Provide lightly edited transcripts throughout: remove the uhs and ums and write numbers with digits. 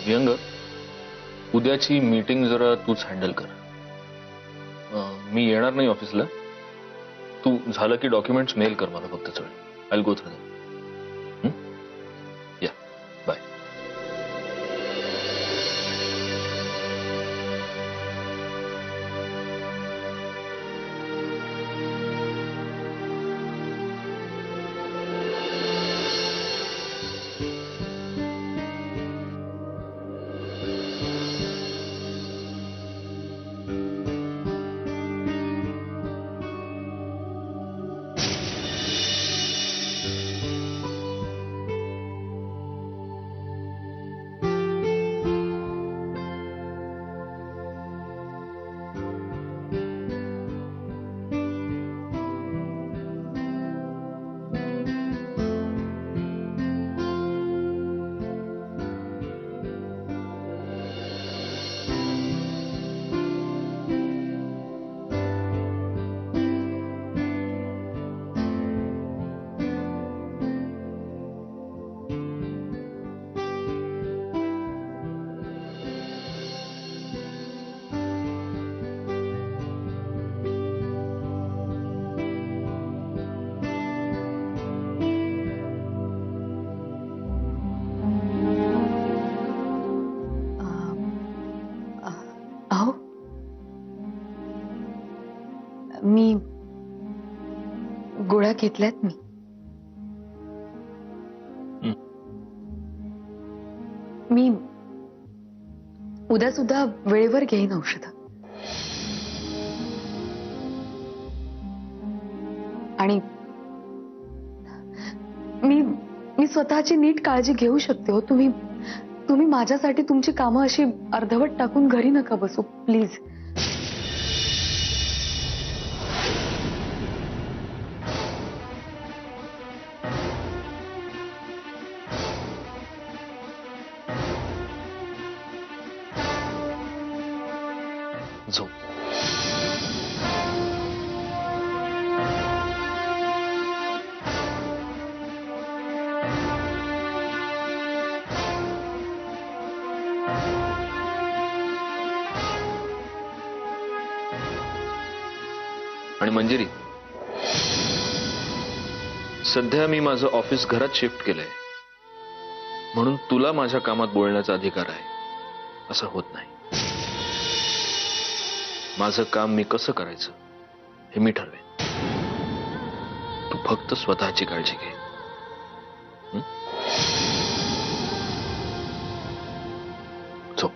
व्यंग, उद्याची मीटिंग जरा तूच हँडल कर. मी येणार नाही ऑफिसला. तू झालं की डॉक्युमेंट्स मेल कर मला फक्त. चल, I will go through them. या, बाय. मी गोळ्या घेतल्यात. मी उद्या सुद्धा वेळेवर घेईन औषध. आणि मी स्वतःची नीट काळजी घेऊ शकते हो. तुम्ही माझ्यासाठी तुमची कामं अशी अर्धवट टाकून घरी नका बसू प्लीज. झोप. आणि मंजिरी, सध्या मी माझं ऑफिस घरात शिफ्ट केलंय म्हणून तुला माझ्या कामात बोलण्याचा अधिकार आहे असं होत नाही. माझं काम मी कसं करायचं हे मी ठरवेन. तू फक्त स्वतःची काळजी घे. झोप.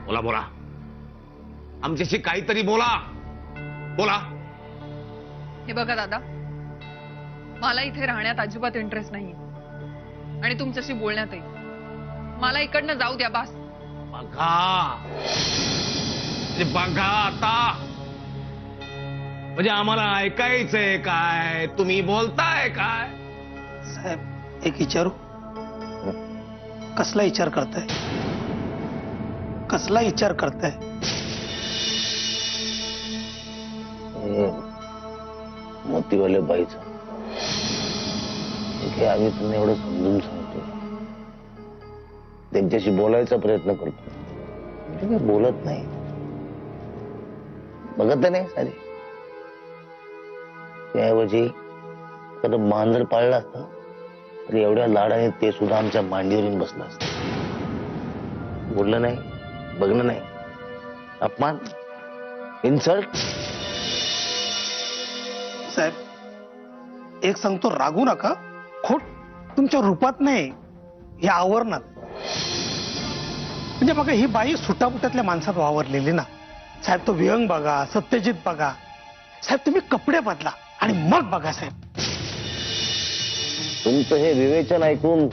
बोला बोला, आमच्याशी काहीतरी बोला. बोला. हे बघा दादा, मला इथे राहण्यात अजिबात इंटरेस्ट नाही आणि तुमच्याशी बोलण्यातही. मला इकडनं जाऊ द्या बास. बघा बघा आता, म्हणजे आम्हाला ऐकायचंय काय, तुम्ही बोलताय काय? साहेब एक विचारू? कसला विचार करताय? कसला विचार करताय? मोतीवाले बाईचा आम्ही त्यांना एवढं समजून सांगतो, त्यांच्याशी बोलायचा प्रयत्न करतो, म्हणजे काही बोलत नाही. बघत नाही सारी. त्याऐवजी तर मांजर पाळला असता तर एवढ्या लाडाने ते सुद्धा आमच्या मांडीवर येऊन बसलं असतं. बोललं नाही, बघणं नाही, अपमान, इन्सल्ट. साहेब एक सांगतो, रागू नका. खोट तुमच्या रूपात नाही, या आवरणात. म्हणजे बघा, ही बाई सुटापुट्यातल्या माणसात वावरलेली ना साहेब. तो विहंग बघा, सत्यजित बघा साहेब. तुम्ही कपडे बदला आणि मग बघा साहेब. तुमचं हे विवेचन ऐकून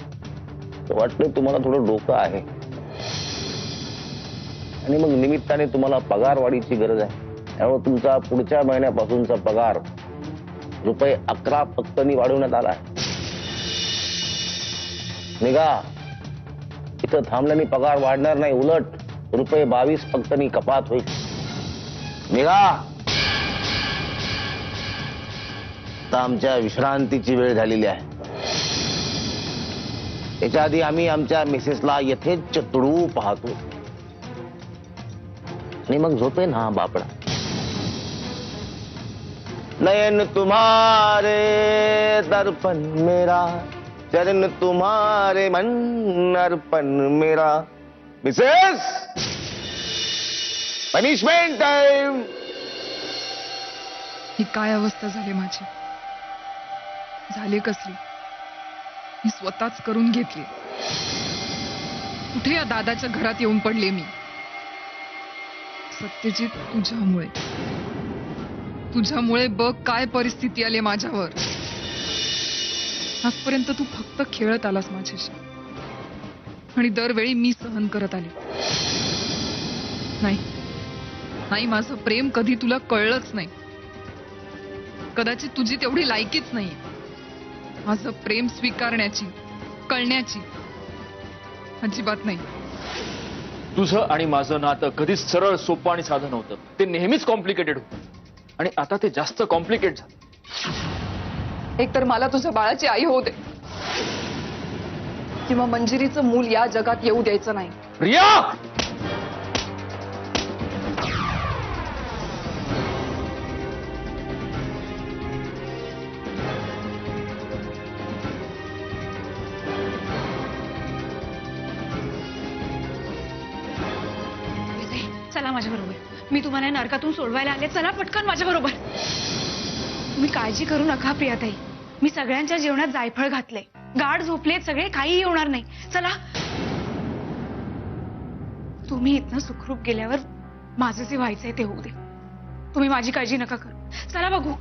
वाटलं तुम्हाला थोडं डोकं आहे. आणि मग निमित्ताने तुम्हाला पगार वाढीची गरज आहे. त्यामुळे तुमचा पुढच्या महिन्यापासूनचा पगार ₹11 फक्तनी वाढवण्यात आला आहे. निघा, इथं थांबल्याने पगार वाढणार नाही, उलट ₹22 फक्तनी कपात होईल. निघा. आता आमच्या विश्रांतीची वेळ झालेली आहे. त्याच्या आधी आम्ही आमच्या मिसेसला यथेच्छ तुडवू पाहतो आणि मग झोपे ना बापडा. नयन तुम्हारे दर्पण मेरा, चरण तुम्हारे मन अर्पण मेरा. Mrs, punishment time. ही काय अवस्था झाली माझी, झाली कसली, मी स्वतःच करून घेतली. कुठे या दादाच्या घरात येऊन पडले मी. सत्यजित, तुझ्यामुळे बघ काय परिस्थिती आली माझ्यावर. आजपर्यंत तू फक्त खेळत आलास माझ्याशी आणि दरवेळी मी सहन करत आले. नाही, माझं प्रेम कधी तुला कळलंच नाही. कदाचित तुझी तेवढी लायकीच नाही माझं प्रेम स्वीकारण्याची, कळण्याची. अजिबात नाही. तुझं आणि माझं नातं कधीच सरळ, सोपं आणि साधं नव्हतं. ते नेहमीच कॉम्प्लिकेटेड होतं आणि आता ते जास्त कॉम्प्लिकेट झालं. एकतर मला तुझ्या बाळाची आई होऊ दे, किंवा मंजिरीचं मूल या जगात येऊ द्यायचं नाही. प्रिया, चला माझ्या बरोबर, मी तुम्हाला नरकातून सोडवायला आले. चला पटकन माझ्या बरोबर. तुम्ही काळजी करू नका प्रियाताई, मी सगळ्यांच्या जेवणात जायफळ घातले, गाढ झोपलेत सगळे, काही होणार नाही. चला. तुम्ही इथनं सुखरूप गेल्यावर माझं जे व्हायचंय ते होऊ दे. तुम्ही माझी काळजी नका करू. चला बघू.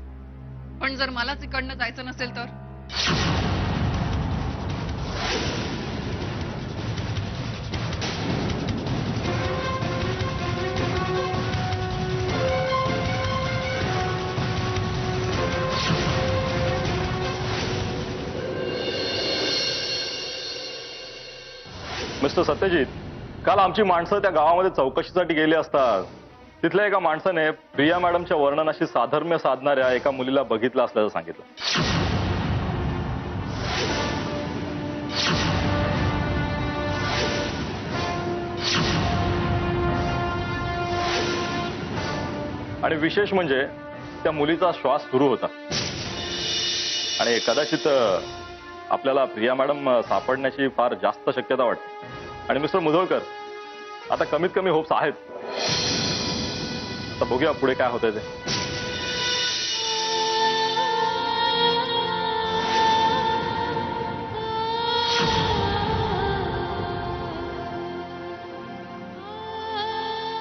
पण जर मलाच इकडनं जायचं नसेल तर? मिस्टर सत्यजित, काल आमची माणसं त्या गावामध्ये चौकशीसाठी गेली असतात. तिथल्या एका माणसाने प्रिया मॅडमच्या वर्णनाशी साधर्म्य साधणाऱ्या एका मुलीला बघितलं असल्याचं सांगितलं. आणि विशेष म्हणजे त्या मुलीचा श्वास सुरू होता आणि कदाचित आपल्याला प्रिया मॅडम सापडण्याची फार जास्त शक्यता वाटते. आणि मिस्टर मुधोळकर, आता कमीत कमी होप्स आहेत. आता बघूया पुढे काय होतंय ते.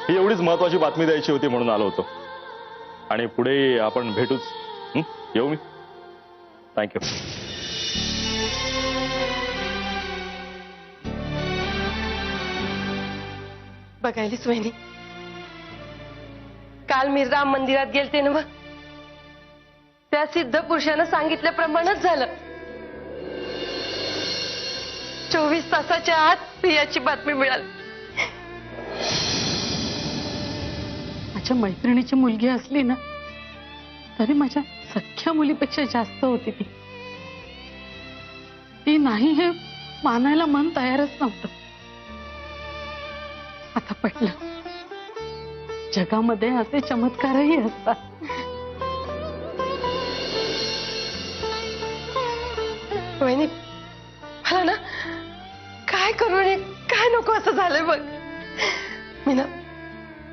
ही एवढीच महत्वाची बातमी द्यायची होती म्हणून आलो होतो. आणि पुढे आपण भेटूच. येऊ मी. थँक्यू. बघायलीच वहिनी, काल मी राम मंदिरात गेलते ना, त्या सिद्ध पुरुषानं सांगितल्याप्रमाणेच झालं. 24 तासाच्या आत प्रियाची बातमी मिळाली. माझ्या मैत्रिणीची मुलगी असली ना तरी माझ्या सख्ख्या मुलीपेक्षा जास्त होती ती नाही हे मानायला मन तयारच नव्हतं. आता पटलं, जगामध्ये असे चमत्कारही असतात. वहिनी, मला ना काय करू आणि काय नको असं झालंय बघ. मी ना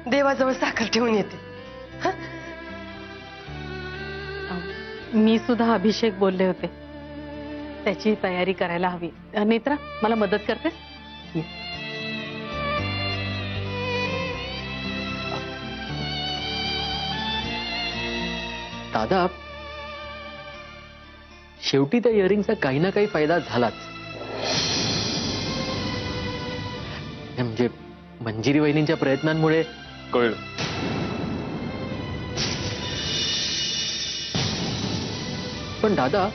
देवाजवळ साखर ठेवून येते. मी सुद्धा अभिषेक बोलले होते, त्याची तयारी करायला हवी. नेत्रा, मला मदत करतेस? दादा, शेवटी त्या इयरिंगचा काही ना काही फायदा झालाच. म्हणजे मंजिरी वहिनींच्या प्रयत्नांमुळे कळलं. पण दादा,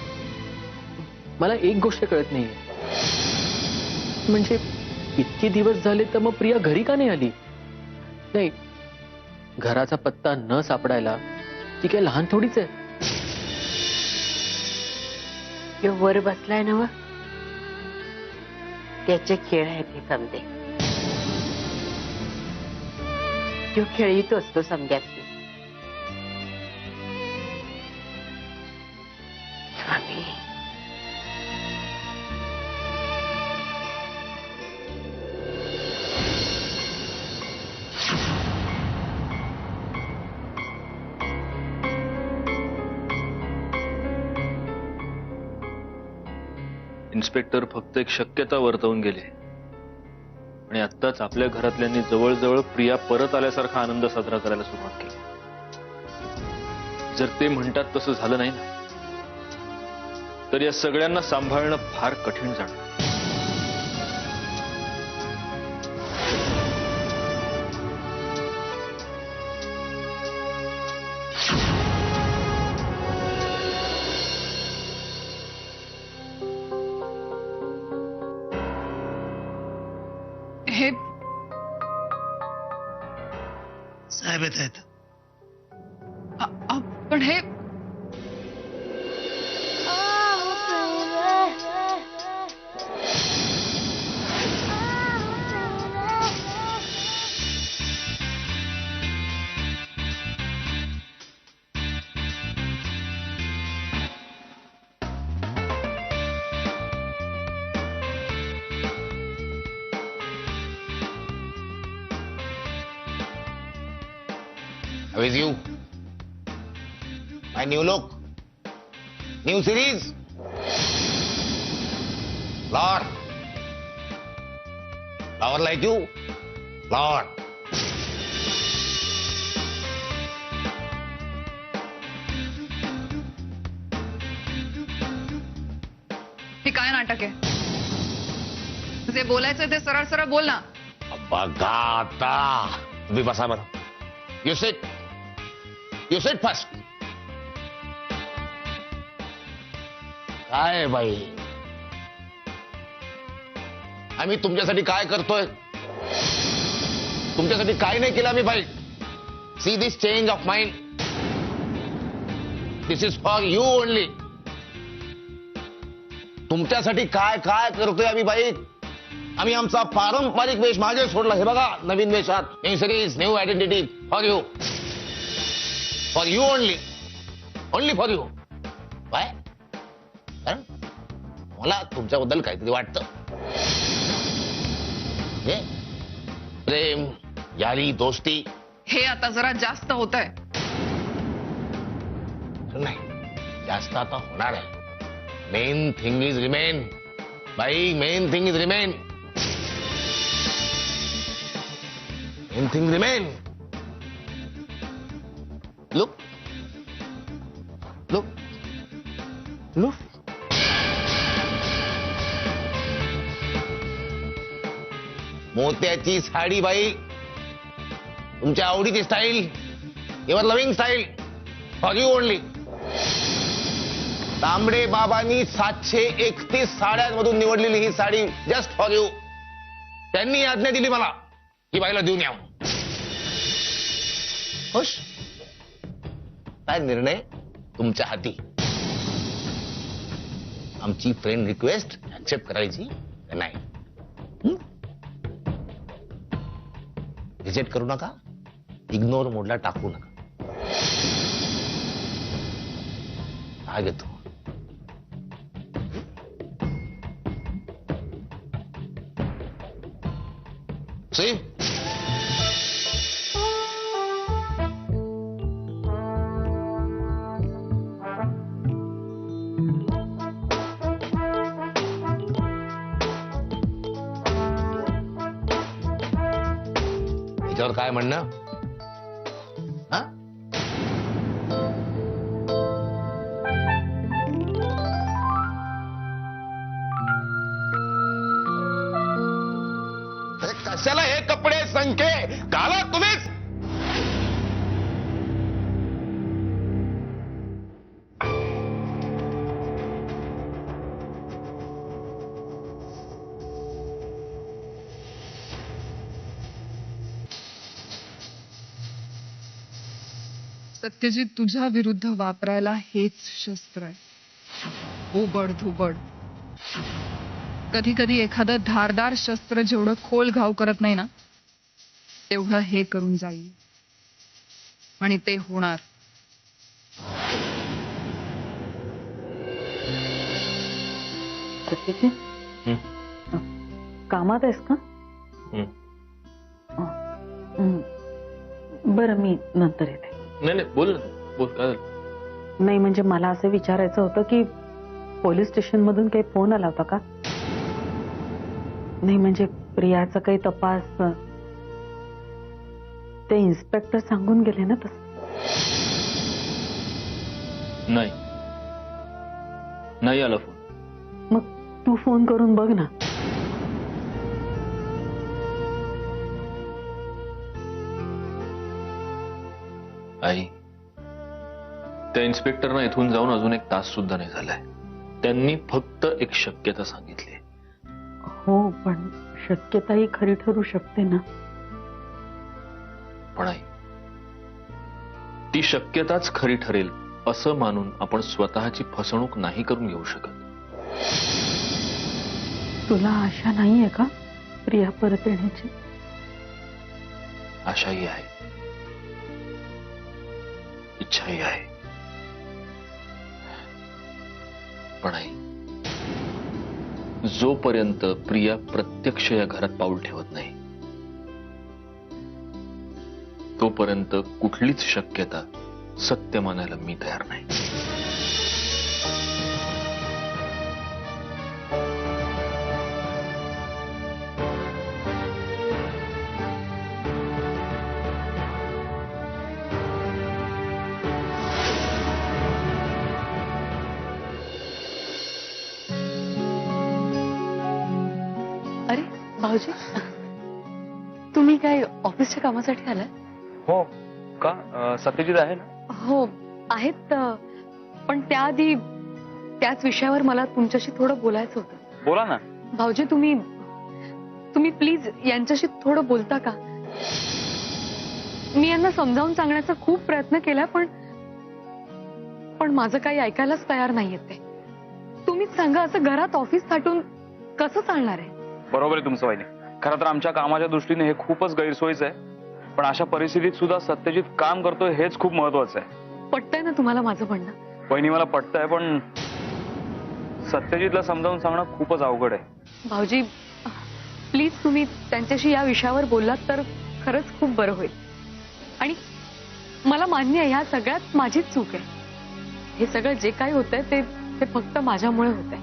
मला एक गोष्ट कळत नाहीये. म्हणजे इतके दिवस झाले तर मग प्रिया घरी का नाही आली? नाही, घराचा पत्ता न सापडायला ती काय लहान थोडीच आहे. यो वर बसलाय ना, त्याचे खेळ आहेत हे समजे. तो खेळीत असतो समजात. स्वामी, इन्स्पेक्टर फक्त एक शक्यता वर्तवून गेले आणि आत्ताच आपल्या घरातल्यांनी जवळजवळ प्रिया परत आल्यासारखा आनंद साजरा करायला सुरुवात केली. जर ते म्हणतात तसं झालं नाही ना, तर या सगळ्यांना सांभाळणं फार कठीण जाणार. हे साहेब येत आहेत. पण हे With you, my new look, new series, Lord, flower like you, Lord. हे काय नाटक आहे? जे बोलायचं ते सरळ सरळ बोल ना. बघा आता, तुम्ही बसा बरं. You sit. You sit first. काय बाई, आम्ही तुमच्यासाठी काय करतोय? तुमच्यासाठी काय नाही केलं आम्ही बाई. See this change of mind. This is for you only. तुमच्यासाठी काय काय करतोय आम्ही बाई. आम्ही आमचा पारंपरिक वेश मागे सोडला. हे बघा, नवीन वेशात, new series, new identity for you. For you only. Only for you. काय? कारण मला तुमच्याबद्दल काहीतरी वाटतं. प्रेम, यारी, दोस्ती. हे आता जरा जास्त होतंय. नाही, जास्त आता होणार आहे. Main thing is remain. बाई, main thing is remain. Main thing remain. Look. Look. Look. मोत्याची साडी बाई, तुमच्या आवडीची style, your loving style, for you only. Tambade बाबांनी 731 साड्यांमधून निवडलेली ही साडी जस्ट फॉर यू. त्यांनी आज्ञा दिली मला की बाईला देऊन यावं. खुश? काय निर्णय तुमच्या हाती. आमची फ्रेंड रिक्वेस्ट ऍक्सेप्ट करायची का नाही? रिजेक्ट करू नका, इग्नोर मोडला टाकू नका. हा घेतो. See? याच्यावर काय म्हणणं? हा? कशाला हे कपडे संख्ये घाला तुम्हीच. सत्यजित, तुझ्या विरुद्ध वापरायला हेच शस्त्र आहे. ओबड धुबड. कधी कधी एखादं धारदार शस्त्र जेवढं खोल घाव करत नाही ना, तेवढं हे करून जाईल. आणि ते होणार. कामात आहेस का? बरं, मी नंतर येते. नाही बोल ना, बोल. काय झालं? नाही म्हणजे मला असं विचारायचं होतं की पोलीस स्टेशन मधून काही फोन आला होता का? नाही म्हणजे प्रियाचा काही तपास. ते इन्स्पेक्टर सांगून गेले ना तसं. नाही आला फोन. मग तू फोन करून बघ ना. आई, त्या इन्स्पेक्टरना इथून जाऊन अजून 1 तास सुद्धा नाही झालाय. त्यांनी फक्त एक शक्यता सांगितली. हो, पण शक्यता ही खरी ठरू शकते ना. पण आई, ती शक्यताच खरी ठरेल असं मानून आपण स्वतःची फसवणूक नाही करून घेऊ शकत. तुला आशा नाहीये का प्रिया परत येण्याची? आशाही आहे, इच्छाही आहे. पण आई, जोपर्यंत प्रिया प्रत्यक्ष या घरात पाऊल ठेवत नाही, तोपर्यंत कुठलीच शक्यता सत्य मानायला मी तयार नाही. अरे भाऊजी, तुम्ही काय ऑफिसच्या कामासाठी आलाय? हो का? सत्यजित आहे ना? हो आहेत, पण त्याआधी त्याच विषयावर मला तुमच्याशी थोडं बोलायचं होतं. बोला ना. भाऊजी, तुम्ही प्लीज यांच्याशी थोडं बोलता का? मी यांना समजावून सांगण्याचा खूप प्रयत्न केलाय, पण माझं काही ऐकायलाच तयार नाहीये ते. तुम्हीच सांगा, असं घरात ऑफिस थाटून कसं चालणार आहे? बरोबर आहे तुमचं वहिनी. खरं तर आमच्या कामाच्या दृष्टीने हे खूपच गैरसोयीचं आहे, पण अशा परिस्थितीत सुद्धा सत्यजित काम करतोय हेच खूप महत्वाचं आहे. पटतंय ना तुम्हाला माझं म्हणणं? वहिनी, मला पटतंय, पण सत्यजितला समजावून सांगणं खूपच अवघड आहे. भाऊजी, प्लीज तुम्ही त्यांच्याशी या विषयावर बोललात तर खरंच खूप बरं होईल. आणि मला मान्य आहे, ह्या सगळ्यात माझीच चूक आहे. हे सगळं जे काही होतंय ते फक्त माझ्यामुळे होतंय.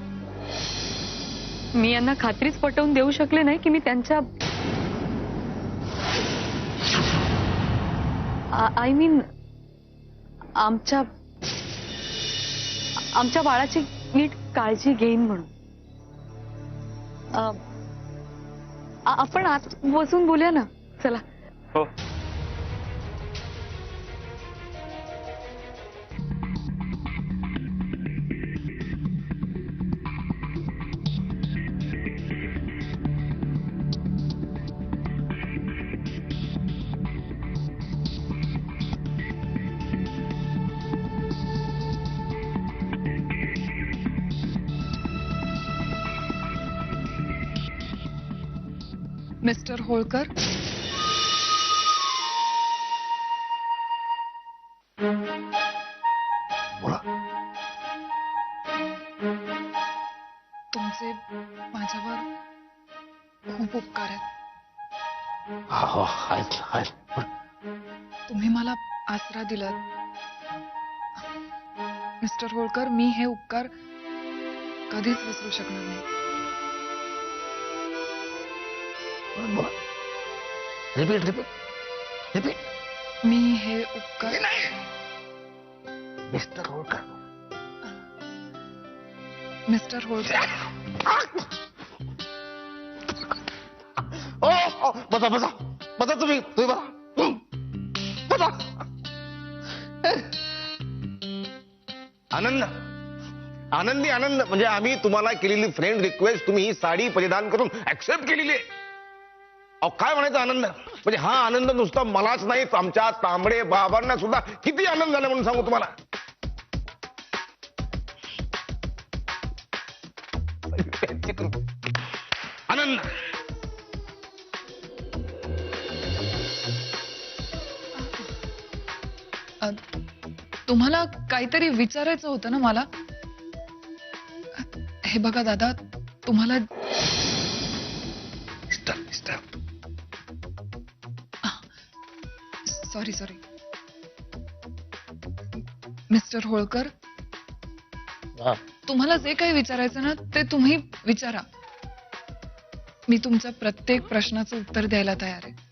मी यांना खात्रीच पटवून देऊ शकले नाही की मी त्यांच्या आय मीन आमच्या बाळाची नीट काळजी घेईन म्हणून. आपण आत बसून बोलूया ना, चला. हो. मिस्टर होळकर, बोला. तुमचे माझ्यावर खूप उपकार आहेत. हो, आहेत. तुम्ही मला आसरा दिलात. मिस्टर होळकर, मी हे उपकार कधीच विसरू शकणार नाही. रिपीट. मी हे उपकार मिस्टर होळकर. मिस्टर होळकर. बसा बसा बसा तुम्ही बसा बसा. आनंद आनंदी आनंद म्हणजे आम्ही तुम्हाला केलेली फ्रेंड रिक्वेस्ट तुम्ही ही साडी परिधान करून ऍक्सेप्ट केलेली आहे. अहो काय म्हणायचं आनंद म्हणजे हा आनंद नुसता मलाच नाही आमच्या तांबडे बाबांना सुद्धा किती आनंद झाला म्हणून सांगू तुम्हाला. आनंद तुम्हाला काहीतरी विचारायचं होतं ना मला. हे बघा दादा, तुम्हाला सॉरी मिस्टर होळकर, तुम्हाला जे काही विचारायचं ना ते तुम्ही विचारा. मी तुमच्या प्रत्येक प्रश्नाचं उत्तर द्यायला तयार आहे.